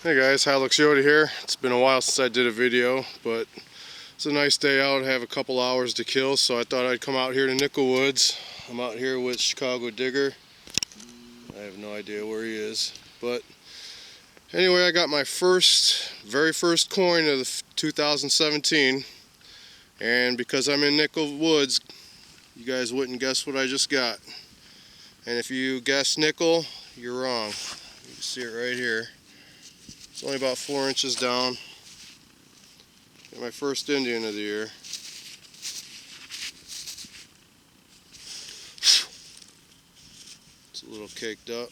Hey guys, Hylux Yoda here. It's been a while since I did a video, but it's a nice day out. I have a couple hours to kill, so I thought I'd come out here to Nickel Woods. I'm out here with Chicago Digger. I have no idea where he is, but anyway, I got my very first coin of the 2017, and because I'm in Nickel Woods, you guys wouldn't guess what I just got. And if you guess nickel, you're wrong. You can see it right here. It's only about 4 inches down. Got my first Indian of the year. It's a little caked up.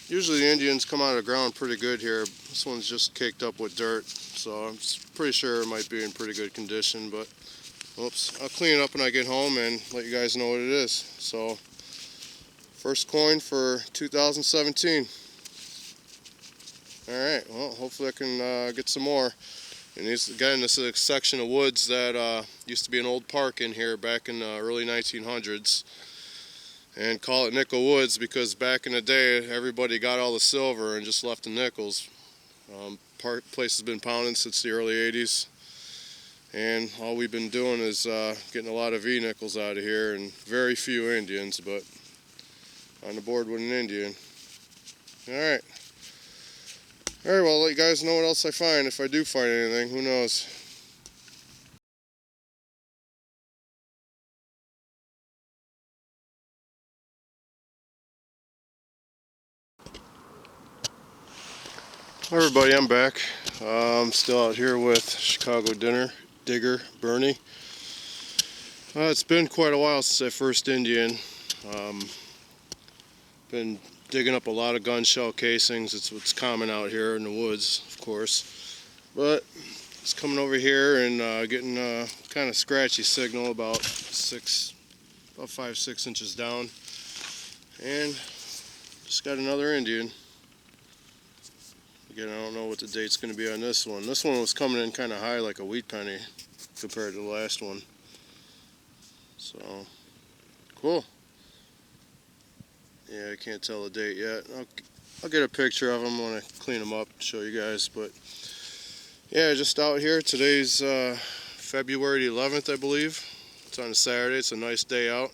Usually the Indians come out of the ground pretty good here. This one's just caked up with dirt, so I'm pretty sure it might be in pretty good condition, but oops, I'll clean it up when I get home and let you guys know what it is. So, first coin for 2017. Alright, well, hopefully I can get some more. And again, this is a section of woods that used to be an old park in here back in the early 1900s. And call it Nickel Woods because back in the day, everybody got all the silver and just left the nickels. Place has been pounding since the early 80s. And all we've been doing is getting a lot of V-nickels out of here and very few Indians, but on the board with an Indian. Alright. Alright, well, I'll let you guys know what else I find. If I do find anything, who knows. Hi everybody, I'm back. I'm still out here with Chicago Digger Bernie. It's been quite a while since I first Indian. Been digging up a lot of gun shell casings. It's what's common out here in the woods, of course. But it's coming over here and getting a kind of scratchy signal about 5-6 inches down. And just got another Indian. Again, I don't know what the date's going to be on this one. This one was coming in kind of high like a wheat penny compared to the last one. So, cool. Yeah, I can't tell the date yet. I'll get a picture of them when I clean them up and show you guys. But yeah, just out here. Today's February 11th, I believe. It's on a Saturday. It's a nice day out.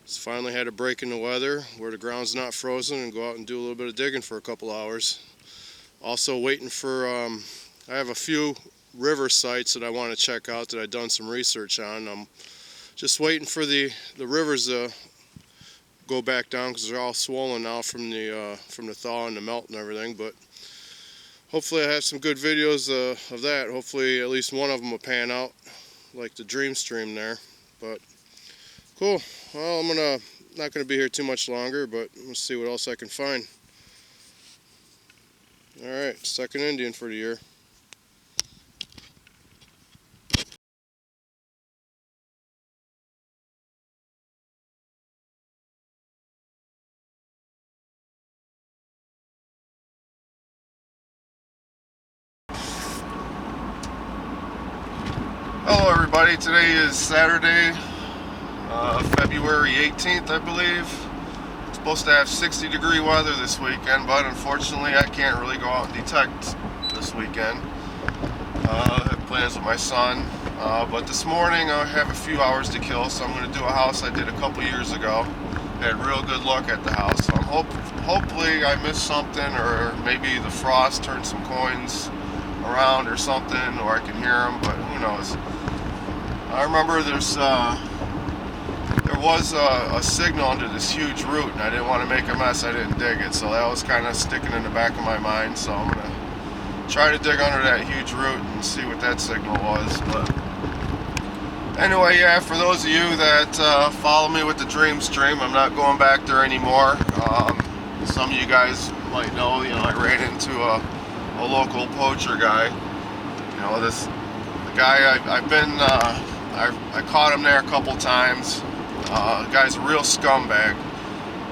It's finally had a break in the weather where the ground's not frozen and go out and do a little bit of digging for a couple hours. Also waiting for, I have a few river sites that I want to check out that I've done some research on. I'm just waiting for the rivers to go back down because they're all swollen now from the thaw and the melt and everything. But hopefully I have some good videos of that. Hopefully at least one of them will pan out, like the Dream Stream there. But cool. Well, I'm not gonna be here too much longer, but let's see what else I can find. Alright, second Indian for the year. Hello everybody, today is Saturday, February 18th I believe. It's supposed to have 60-degree weather this weekend, but unfortunately I can't really go out and detect this weekend. I have plans with my son, but this morning I have a few hours to kill, so I'm going to do a house I did a couple years ago. I had real good luck at the house, so hopefully I missed something, or maybe the frost turned some coins around or something, or I can hear them, but who knows. I remember there was a signal under this huge root, and I didn't want to make a mess. I didn't dig it, so that was kind of sticking in the back of my mind. So I'm gonna try to dig under that huge root and see what that signal was. But anyway, yeah, for those of you that follow me with the Dream Stream, I'm not going back there anymore. Some of you guys might know, I ran into a local poacher guy. The guy I caught him there a couple times. The guy's a real scumbag.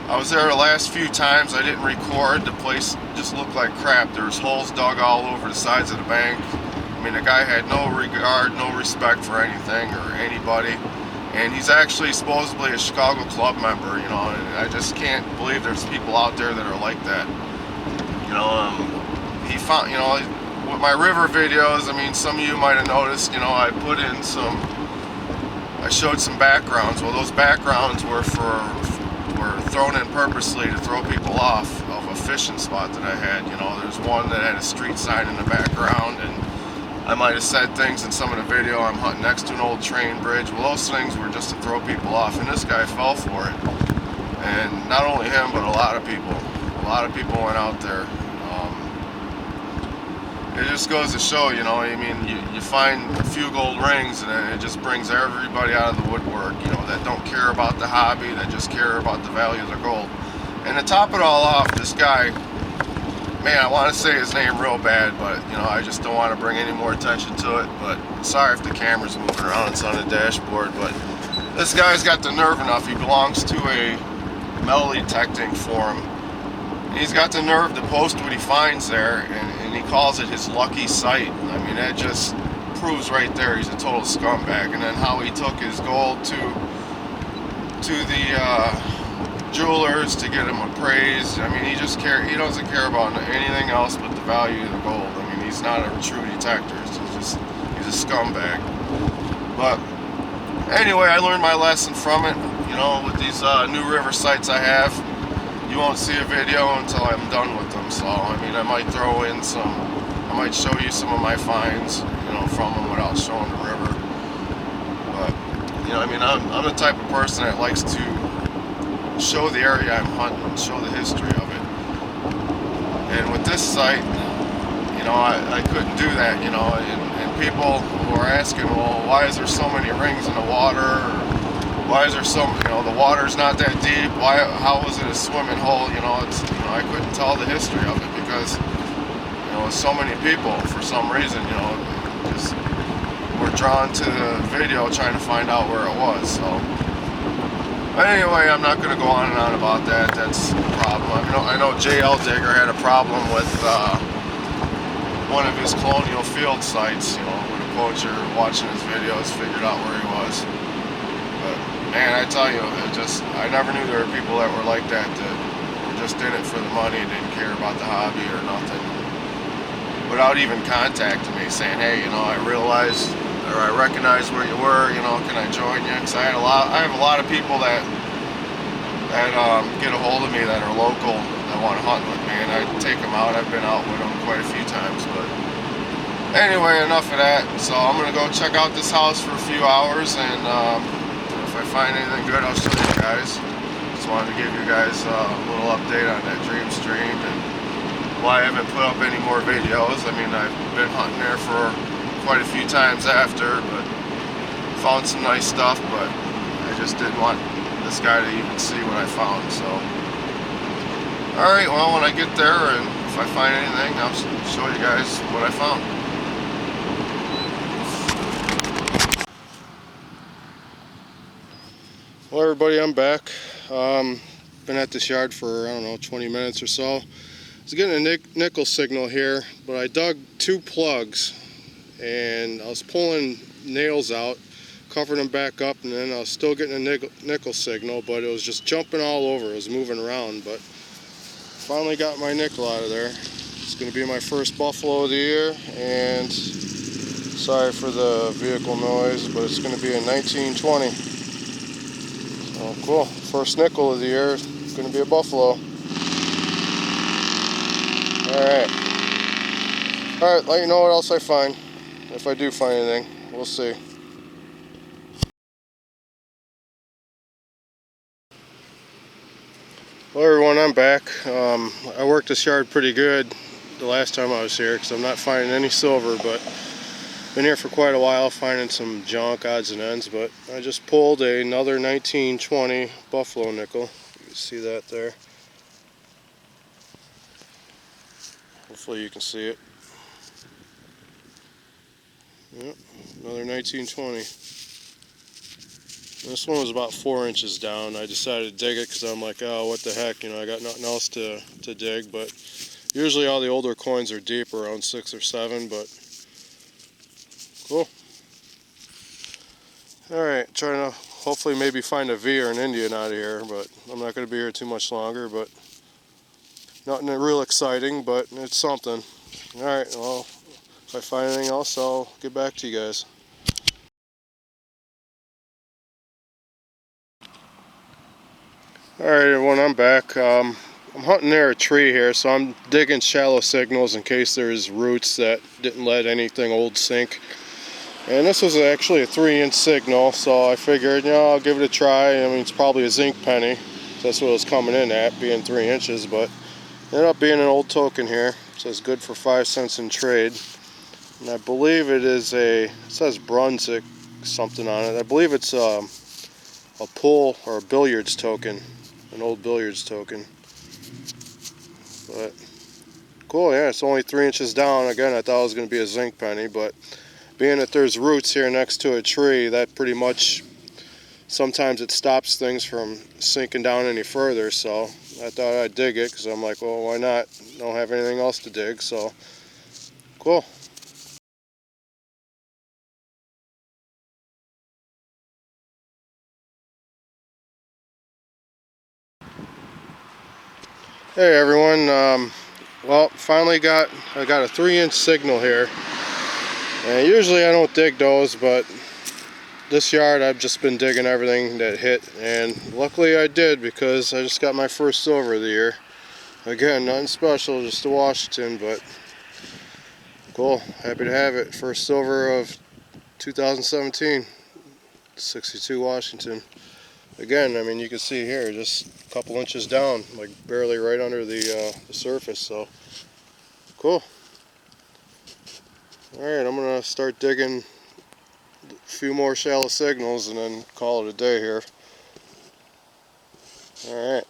I was there the last few times. I didn't record. The place just looked like crap. There was holes dug all over the sides of the bank. I mean, the guy had no regard, no respect for anything or anybody. and he's actually supposedly a Chicago club member, you know, and I just can't believe there's people out there that are like that. You know, he found, you know, with my river videos, I mean, some of you might have noticed, you know, I put in some, I showed some backgrounds. Well, those backgrounds were thrown in purposely to throw people off of a fishing spot that I had. You know, there's one that had a street sign in the background, and I might have said things in some of the video. I'm hunting next to an old train bridge. Well, those things were just to throw people off, and this guy fell for it. And not only him, but a lot of people. A lot of people went out there. It just goes to show, you know, I mean, you find a few gold rings and then it just brings everybody out of the woodwork, you know, that don't care about the hobby, that just care about the value of the gold. And to top it all off, this guy, man, I want to say his name real bad, but, you know, I just don't want to bring any more attention to it. But sorry if the camera's moving around, it's on the dashboard, but this guy's got the nerve enough. He belongs to a metal detecting forum. He's got the nerve to post what he finds there, and he calls it his lucky sight. I mean, that just proves right there he's a total scumbag. And then how he took his gold to the jewelers to get him appraised. I mean, he doesn't care about anything else but the value of the gold. I mean, he's not a true detector. He's a scumbag. But anyway, I learned my lesson from it. You know, with these new river sites I have, you won't see a video until I'm done with them. So, I mean, I might throw in I might show you some of my finds, you know, from them without showing the river. But, you know, I mean, I'm the type of person that likes to show the area I'm hunting, show the history of it. And with this site, you know, I couldn't do that, you know, and people who are asking, well, why is there so many rings in the water? Or, why is there you know, the water's not that deep, how was it a swimming hole? You know, I couldn't tell the history of it because, you know, so many people, for some reason, you know, just were drawn to the video trying to find out where it was. So, but anyway, I'm not going to go on and on about that. That's a problem. I know J.L. Digger had a problem with one of his Colonial Field sites, you know, when a poacher watching his videos figured out where he was. But man, I tell you, I never knew there were people that were like that were just in it for the money and didn't care about the hobby or nothing. Without even contacting me, saying, hey, you know, I realized, or I recognize where you were, you know, can I join you? Because I have a lot of people that get a hold of me that are local, that want to hunt with me, and I take them out. I've been out with them quite a few times, but anyway, enough of that. So I'm going to go check out this house for a few hours, and if I find anything good, I'll show you guys. Just wanted to give you guys a little update on that dream stream and why I haven't put up any more videos. I mean, I've been hunting there for quite a few times after, but found some nice stuff, but I just didn't want this guy to even see what I found. So, alright, well, when I get there and if I find anything, I'll show you guys what I found. Well, everybody, I'm back. Been at this yard for, I don't know, 20 minutes or so. I was getting a nickel signal here, but I dug 2 plugs and I was pulling nails out, covering them back up, and then I was still getting a nickel signal, but it was just jumping all over. It was moving around, but finally got my nickel out of there. It's going to be my first buffalo of the year, and sorry for the vehicle noise, but it's going to be a 1920. Oh, cool. First nickel of the year. It's going to be a buffalo. Alright, let you know what else I find. If I do find anything. We'll see. Well, everyone, I'm back. I worked this yard pretty good the last time I was here because I'm not finding any silver, but been here for quite a while finding some junk, odds and ends, but I just pulled another 1920 buffalo nickel. You can see that there. Hopefully you can see it. Yep, another 1920. This one was about 4 inches down. I decided to dig it because I'm like, oh, what the heck, you know, I got nothing else to dig, but usually all the older coins are deep, around 6 or 7, but cool. Alright, trying to hopefully maybe find a V or an Indian out of here, but I'm not going to be here too much longer. But nothing real exciting, but it's something. Alright, well, if I find anything else, I'll get back to you guys. Alright everyone, I'm back. I'm hunting near a tree here, so I'm digging shallow signals in case there's roots that didn't let anything old sink. And this was actually a 3-inch signal, so I figured, I'll give it a try. I mean, it's probably a zinc penny. So that's what it was coming in at, being 3 inches, but it ended up being an old token here. It says good for 5 cents in trade. And I believe it says Brunswick something on it. I believe it's a pool or a billiards token, an old billiards token. But cool, yeah, it's only 3 inches down. Again, I thought it was going to be a zinc penny, but being that there's roots here next to a tree, that pretty much, sometimes it stops things from sinking down any further, so I thought I'd dig it, because I'm like, well, why not? Don't have anything else to dig, so cool. Hey everyone, well, finally I got a 3-inch signal here, and usually I don't dig those, but this yard I've just been digging everything that hit, and luckily I did, because I just got my first silver of the year. Again, nothing special, just a Washington, but cool, happy to have it. First silver of 2017, 62 Washington. Again, I mean, you can see here, just a couple inches down, like barely right under the surface, so cool. Alright, I'm going to start digging a few more shallow signals and then call it a day here. Alright.